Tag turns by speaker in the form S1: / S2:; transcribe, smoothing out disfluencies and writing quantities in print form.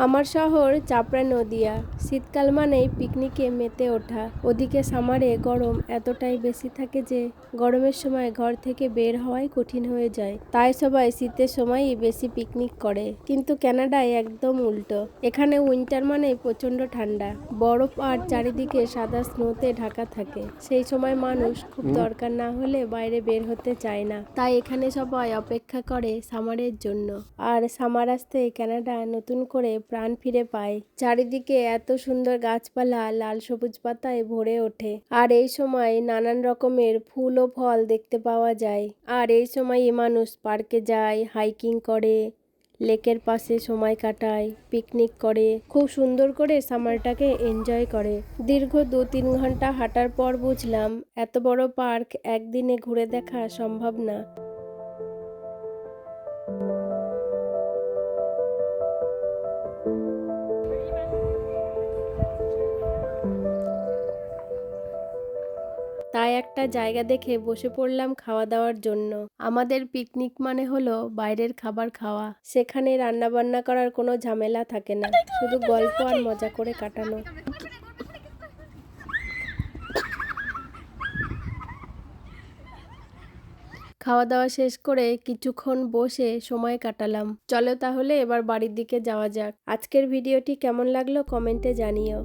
S1: আমার শহর চাপড়া নদিয়া। শীতকাল মানেই পিকনিকে মেতে ওঠা। ওদিকে সামারে গরম এতটাই বেশি থাকে যে গরমের সময় ঘর থেকে বের হওয়াই কঠিন হয়ে যায়। তাই সবাই শীতের সময়ই বেশি পিকনিক করে, কিন্তু কানাডায় একদম উল্টো। এখানে উইন্টার মানেই প্রচন্ড ঠান্ডা, বরফ আর চারিদিকে সাদা স্নোতে ঢাকা থাকে। সেই সময় মানুষ খুব দরকার না হলে বাইরে বের হতে চায় না। তাই এখানে সবাই অপেক্ষা করে সামারের জন্য। আর সামার আসতেই কানাডা নতুন করে প্রাণ ফিরে পায়। চারিদিকে এত সুন্দর গাছপালা লাল সবুজ পাতায় ভরে ওঠে। আর এই সময় নানান রকমের ফুল ও ফল দেখতে পাওয়া যায়। আর এই সময়ই মানুষ পার্কে যায়, হাইকিং করে, লেকের পাশে সময় কাটায়, পিকনিক করে, খুব সুন্দর করে সামারটাকে এনজয় করে। দীর্ঘ 2-3 ঘন্টা হাঁটার পর বুঝলাম এত বড় পার্ক একদিনে ঘুরে দেখা সম্ভব না। তাই একটা জায়গা দেখে বসে পড়লাম খাওয়া দাওয়ার জন্য। আমাদের পিকনিক মানে হলো বাইরের খাবার খাওয়া। সেখানে রান্না বান্না করার কোনো ঝামেলা থাকে না, শুধু গল্প আর মজা করে কাটানো। খাওয়া দাওয়া শেষ করে কিছুক্ষণ বসে সময় কাটালাম। চলো তাহলে এবার বাড়ির দিকে যাওয়া যাক। আজকের ভিডিওটি কেমন লাগলো কমেন্টে জানিও।